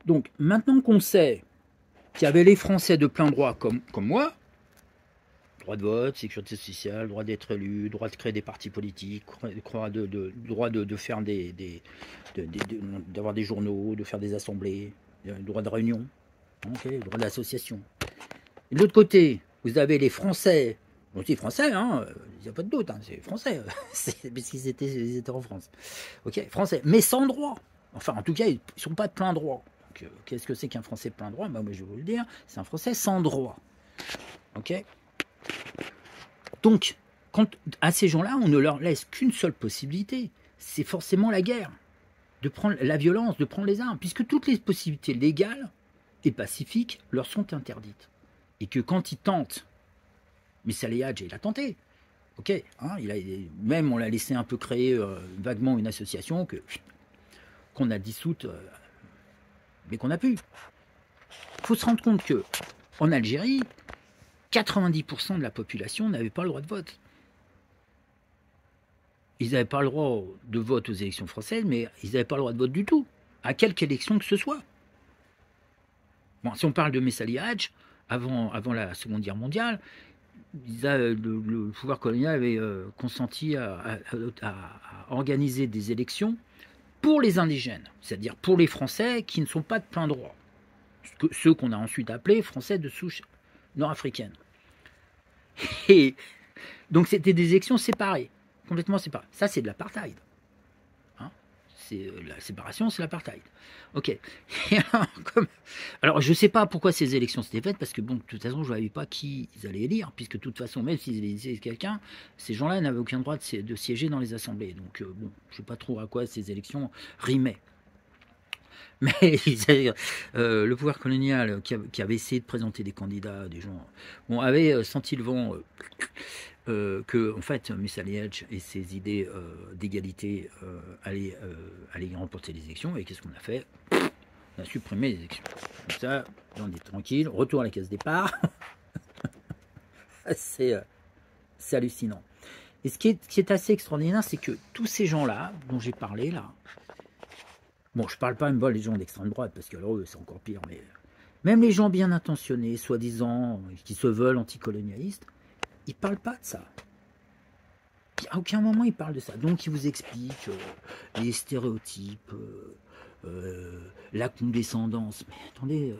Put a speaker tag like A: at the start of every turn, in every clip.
A: Donc, maintenant qu'on sait qu'il y avait les Français de plein droit comme moi, droit de vote, sécurité sociale, droit d'être élu, droit de créer des partis politiques, droit de faire d'avoir des journaux, de faire des assemblées, droit de réunion, okay, droit d'association. De l'autre côté, vous avez les Français, aussi français, hein, il n'y a pas de doute, hein, c'est français, parce qu'ils étaient en France. Ok, français, mais sans droit. Enfin, en tout cas, ils ne sont pas de plein droit. Qu'est-ce que c'est qu'un Français de plein droit? Moi, je vais vous le dire, c'est un Français sans droit. Ok. Donc, à ces gens-là, on ne leur laisse qu'une seule possibilité, c'est forcément la guerre, de prendre la violence, de prendre les armes, puisque toutes les possibilités légales et pacifiques leur sont interdites. Et que quand ils tentent, mais Saleh Hadj, il a tenté, ok, hein, même on l'a laissé un peu créer vaguement une association qu'on a dissoute, mais qu'on a pu. Il faut se rendre compte que en Algérie, 90% de la population n'avait pas le droit de vote. Ils n'avaient pas le droit de vote aux élections françaises, mais ils n'avaient pas le droit de vote du tout, à quelque élection que ce soit. Bon, si on parle de Messali Hadj, avant la Seconde Guerre mondiale, le pouvoir colonial avait consenti à organiser des élections pour les indigènes, c'est-à-dire pour les Français qui ne sont pas de plein droit, ceux qu'on a ensuite appelés Français de souche nord-africaine. Et donc c'était des élections séparées, complètement séparées. Ça, c'est de l'apartheid. Hein, la séparation, c'est l'apartheid. Ok. Alors, je ne sais pas pourquoi ces élections s'étaient faites, parce que, bon, de toute façon, je ne savais pas qui ils allaient élire, puisque de toute façon, même s'ils élissaient quelqu'un, ces gens-là n'avaient aucun droit de siéger dans les assemblées. Donc, bon, je ne sais pas trop à quoi ces élections rimaient. Mais le pouvoir colonial qui avait essayé de présenter des candidats, des gens, bon, avait senti le vent que, en fait, Messali Hadj et ses idées d'égalité allaient remporter les élections. Et qu'est-ce qu'on a fait? On a supprimé les élections. Comme ça, on est tranquille, retour à la case départ. C'est hallucinant. Et ce qui est assez extraordinaire, c'est que tous ces gens-là, dont j'ai parlé là, bon, je parle pas même pas des gens d'extrême droite, parce que alors eux, c'est encore pire, mais même les gens bien intentionnés, soi-disant, qui se veulent anticolonialistes, ils parlent pas de ça. À aucun moment ils parlent de ça. Donc ils vous expliquent les stéréotypes, la condescendance. Mais attendez,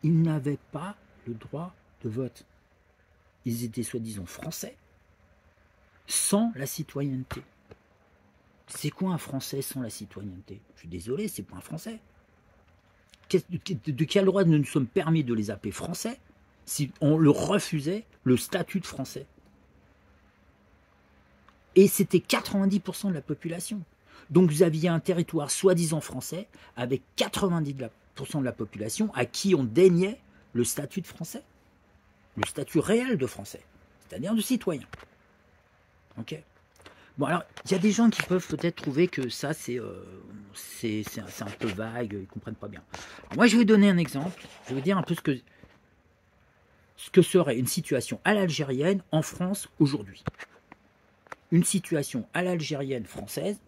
A: ils n'avaient pas le droit de vote. Ils étaient soi-disant français, sans la citoyenneté. C'est quoi un Français sans la citoyenneté? Je suis désolé, c'est pas un Français. De quel droit nous nous sommes permis de les appeler Français si on leur refusait le statut de Français? Et c'était 90% de la population. Donc vous aviez un territoire soi-disant français avec 90% de la population à qui on déniait le statut de Français, le statut réel de Français, c'est-à-dire de citoyen. Ok. Bon, alors, il y a des gens qui peuvent peut-être trouver que ça, c'est un peu vague, ils ne comprennent pas bien. Alors, moi, je vais donner un exemple, je vais dire un peu ce que serait une situation à l'algérienne en France aujourd'hui. Une situation à l'algérienne française,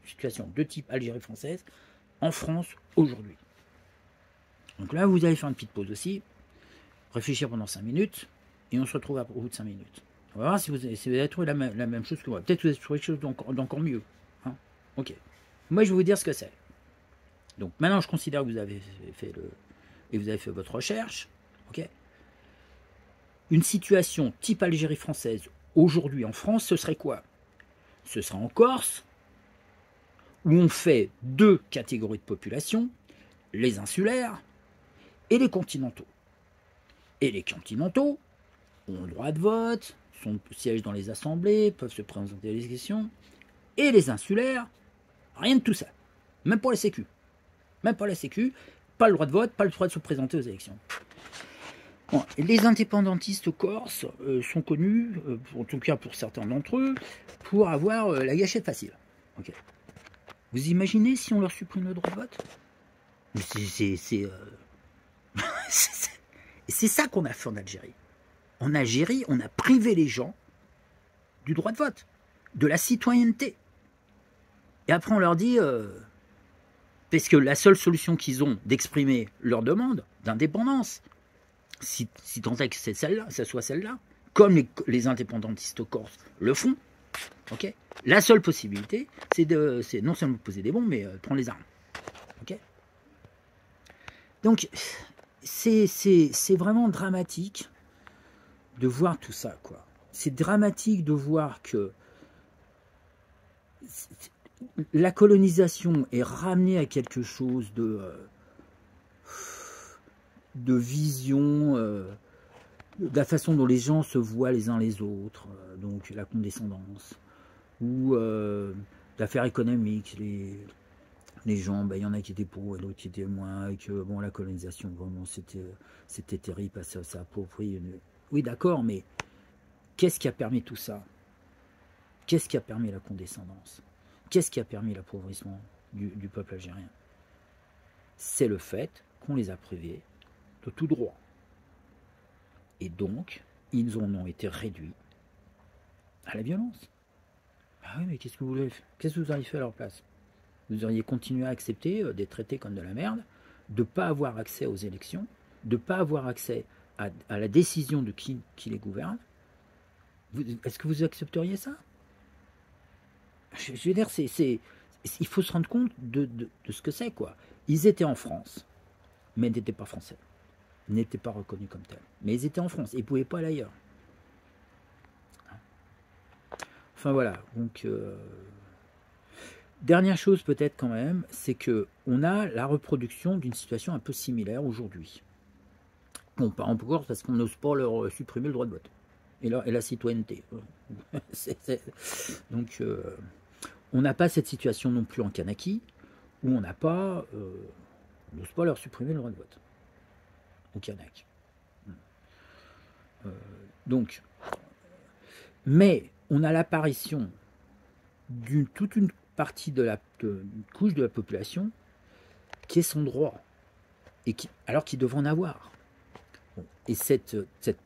A: situation de type Algérie française, en France aujourd'hui. Donc là, vous allez faire une petite pause aussi, réfléchir pendant 5 minutes, et on se retrouve au bout de 5 minutes. On va voir si vous avez trouvé la même chose que moi. Peut-être que vous avez trouvé quelque chose d'encore mieux. Hein, ok. Moi, je vais vous dire ce que c'est. Donc, maintenant, je considère que vous avez fait votre recherche. Ok. Une situation type Algérie française aujourd'hui en France, ce serait quoi? Ce serait en Corse, où on fait 2 catégories de population, les insulaires et les continentaux. Et les continentaux ont le droit de vote, siègent dans les assemblées, peuvent se présenter à des élections. Et les insulaires, rien de tout ça. Même pour la Sécu. Même pour la Sécu, pas le droit de vote, pas le droit de se présenter aux élections. Bon, les indépendantistes corses sont connus, en tout cas pour certains d'entre eux, pour avoir la gâchette facile. Okay. Vous imaginez si on leur supprime le droit de vote? C'est ça qu'on a fait en Algérie. En Algérie, on a privé les gens du droit de vote, de la citoyenneté. Et après, on leur dit Parce que la seule solution qu'ils ont d'exprimer leur demande d'indépendance, si tant est que c'est celle-là, ça soit celle-là, comme les indépendantistes corses le font, ok, la seule possibilité, c'est non seulement de poser des bombes, mais de prendre les armes. Okay, donc, c'est vraiment dramatique de voir tout ça, quoi. C'est dramatique de voir que la colonisation est ramenée à quelque chose de vision, de la façon dont les gens se voient les uns les autres, donc la condescendance, ou l'affaire économique, les gens, ben, y en a qui étaient pour et d'autres qui étaient moins, et que bon, la colonisation, vraiment, c'était terrible, parce que ça appauvrit. Oui, d'accord, mais qu'est-ce qui a permis tout ça? Qu'est-ce qui a permis la condescendance? Qu'est-ce qui a permis l'appauvrissement du peuple algérien? C'est le fait qu'on les a privés de tout droit. Et donc, ils en ont été réduits à la violence. Ah oui, mais qu'est-ce que vous auriez fait à leur place? Vous auriez continué à accepter d'être traités comme de la merde, de ne pas avoir accès aux élections, de ne pas avoir accès à la décision de qui les gouverne. Est-ce que vous accepteriez ça? Je veux dire, il faut se rendre compte de ce que c'est, quoi. Ils étaient en France, mais n'étaient pas français, n'étaient pas reconnus comme tels. Mais ils étaient en France, ils ne pouvaient pas aller ailleurs. Enfin voilà, donc... dernière chose peut-être quand même, c'est qu'on a la reproduction d'une situation un peu similaire aujourd'hui. Bon, pas encore parce qu'on n'ose pas leur supprimer le droit de vote et la citoyenneté. Donc, on n'a pas cette situation non plus en Kanaki, où on n'a pas, on n'ose pas leur supprimer le droit de vote au Kanak. Donc, mais on a l'apparition toute une partie d'une couche de la population qui est sans droit, et alors qu'ils devraient en avoir. Bon, et cette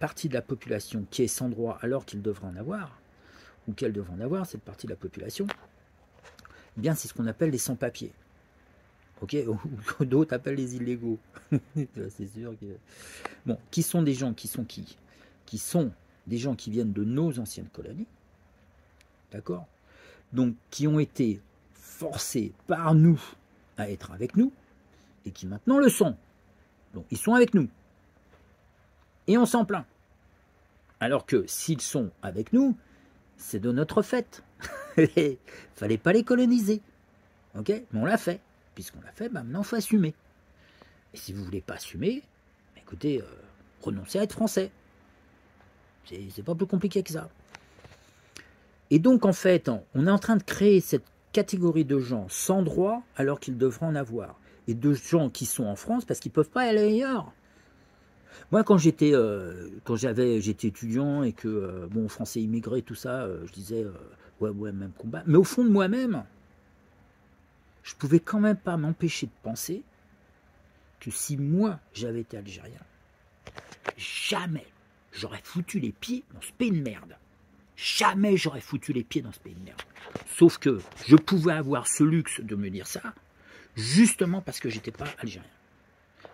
A: partie de la population qui est sans droit alors qu'ils devraient en avoir, ou qu'elle devrait en avoir, cette partie de la population, eh bien c'est ce qu'on appelle les sans-papiers. Ok, ou d'autres appellent les illégaux. C'est sûr que... Bon, qui sont des gens qui sont des gens qui viennent de nos anciennes colonies, d'accord? Donc, qui ont été forcés par nous à être avec nous, et qui maintenant le sont. Donc, ils sont avec nous. Et on s'en plaint. Alors que s'ils sont avec nous, c'est de notre fait. Il fallait pas les coloniser. Ok? Mais on l'a fait. Puisqu'on l'a fait, bah maintenant, il faut assumer. Et si vous ne voulez pas assumer, écoutez, renoncez à être français. C'est pas plus compliqué que ça. Et donc, en fait, on est en train de créer cette catégorie de gens sans droit alors qu'ils devraient en avoir. Et de gens qui sont en France parce qu'ils ne peuvent pas aller ailleurs. Moi, quand j'étais étudiant et que, bon, français immigré, tout ça, je disais, ouais, même combat. Mais au fond de moi-même, je ne pouvais quand même pas m'empêcher de penser que si moi, j'avais été algérien, jamais j'aurais foutu les pieds dans ce pays de merde. Jamais j'aurais foutu les pieds dans ce pays de merde. Sauf que je pouvais avoir ce luxe de me dire ça, justement parce que j'étais pas algérien.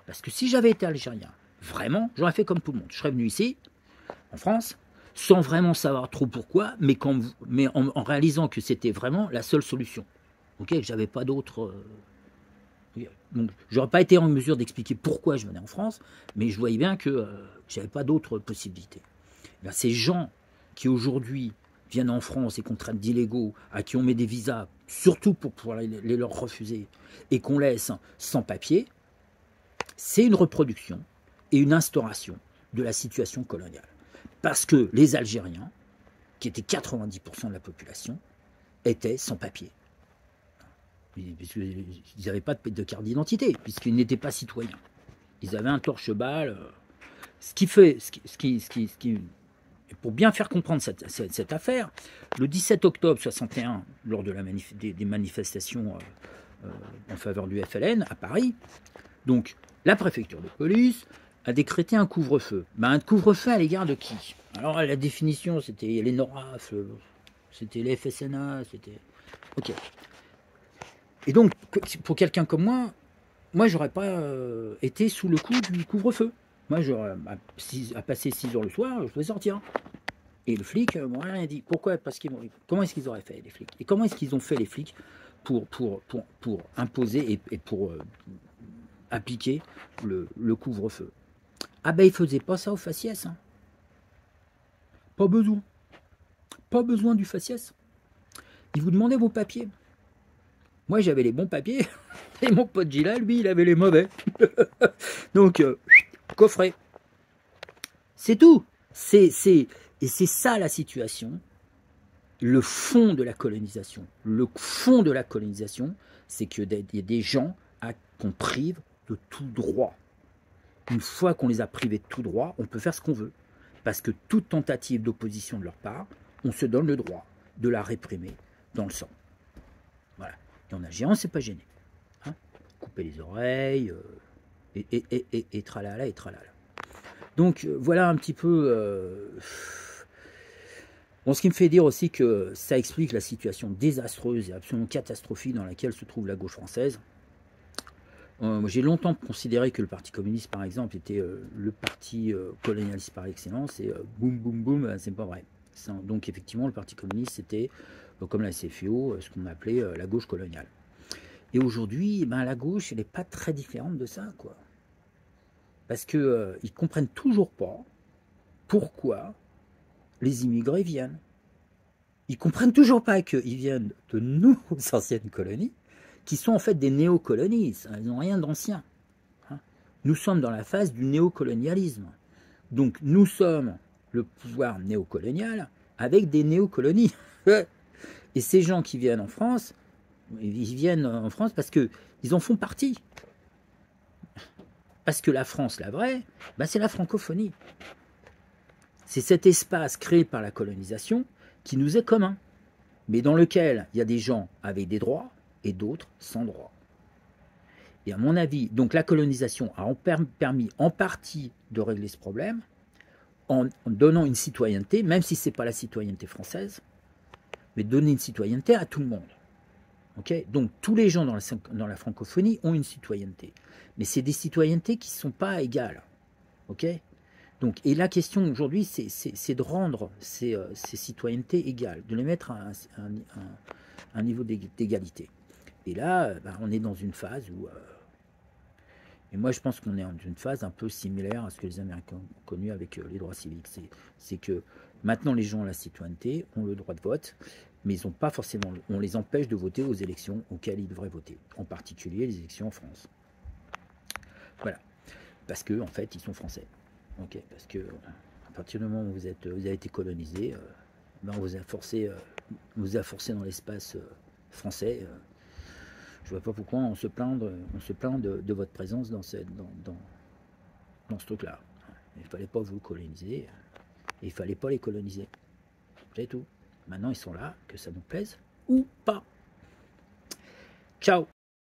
A: Parce que si j'avais été algérien, vraiment, j'aurais fait comme tout le monde. Je serais venu ici, en France, sans vraiment savoir trop pourquoi, mais en réalisant que c'était vraiment la seule solution. Ok, j'avais pas d'autre... Donc, j'aurais pas été en mesure d'expliquer pourquoi je venais en France, mais je voyais bien que j'avais pas d'autre possibilité. Là, ces gens qui aujourd'hui viennent en France et qu'on traite d'illégaux, à qui on met des visas, surtout pour pouvoir les leur refuser, et qu'on laisse sans papier, c'est une reproduction et une instauration de la situation coloniale. Parce que les Algériens, qui étaient 90% de la population, étaient sans papier. Puisqu'ils n'avaient pas de carte d'identité, puisqu'ils n'étaient pas citoyens. Ils avaient un torche-balle. Pour bien faire comprendre cette affaire, le 17 octobre 61, lors de des manifestations en faveur du FLN à Paris, donc la préfecture de police a décrété un couvre-feu. Un couvre-feu à l'égard de qui? Alors la définition, c'était les NORAF, c'était les FSNA, c'était... Ok. Et donc, pour quelqu'un comme moi, j'aurais pas été sous le coup du couvre-feu. Moi, j'aurais à passer 6 heures le soir, je pouvais sortir. Et le flic m'aurait rien dit. Pourquoi? Parce qu'ils comment est-ce qu'ils auraient fait, les flics? Et comment est-ce qu'ils ont fait, les flics, pour imposer et pour appliquer le couvre-feu? Ah ben, ils faisaient pas ça au faciès. Hein. Pas besoin. Pas besoin du faciès. Ils vous demandaient vos papiers. Moi, j'avais les bons papiers. Et mon pote Gila, lui, il avait les mauvais. Donc, coffret. C'est tout. Et c'est ça la situation. Le fond de la colonisation. Le fond de la colonisation, c'est qu'il y a des gens qu'on prive de tout droit. Une fois qu'on les a privés de tout droit, on peut faire ce qu'on veut. Parce que toute tentative d'opposition de leur part, on se donne le droit de la réprimer dans le sang. Voilà. Et en agissant, on ne s'est pas gêné. Hein, couper les oreilles, et tralala, et tralala. Donc, voilà un petit peu... Bon, ce qui me fait dire aussi que ça explique la situation désastreuse et absolument catastrophique dans laquelle se trouve la gauche française. J'ai longtemps considéré que le Parti communiste, par exemple, était le parti colonialiste par excellence, et boum, boum, boum, c'est pas vrai. Donc, effectivement, le Parti communiste, c'était, comme la CFIO, ce qu'on appelait la gauche coloniale. Et aujourd'hui, ben, la gauche, elle n'est pas très différente de ça, quoi. Parce qu'ils ne comprennent toujours pas pourquoi les immigrés viennent. Ils ne comprennent toujours pas qu'ils viennent de nos anciennes colonies, qui sont en fait des néocolonies. Elles n'ont rien d'ancien. Hein. Nous sommes dans la phase du néocolonialisme. Donc nous sommes le pouvoir néocolonial avec des néocolonies. Et ces gens qui viennent en France, ils viennent en France parce qu'ils en font partie. Parce que la France, la vraie, ben c'est la francophonie. C'est cet espace créé par la colonisation qui nous est commun, mais dans lequel il y a des gens avec des droits et d'autres sans droits. Et à mon avis, donc la colonisation a permis en partie de régler ce problème en donnant une citoyenneté, même si ce n'est pas la citoyenneté française, mais donner une citoyenneté à tout le monde. Okay, donc tous les gens dans la francophonie ont une citoyenneté, mais c'est des citoyennetés qui ne sont pas égales. Okay, donc, et la question aujourd'hui, c'est de rendre ces citoyennetés égales, de les mettre à un niveau d'égalité. Et là, ben, on est dans une phase où... et moi, je pense qu'on est dans une phase un peu similaire à ce que les Américains ont connu avec les droits civiques. C'est que maintenant, les gens ont la citoyenneté, ont le droit de vote, mais ils n'ont pas forcément... On les empêche de voter aux élections auxquelles ils devraient voter, en particulier les élections en France. Voilà. Parce qu'en fait, ils sont français. Okay, parce que à partir du moment où vous avez été colonisé, ben on vous a forcé dans l'espace français. Je vois pas pourquoi on se plaint de votre présence dans ce truc-là. Il fallait pas vous coloniser, et il fallait pas les coloniser. C'est tout. Maintenant ils sont là, que ça nous plaise ou pas. Ciao.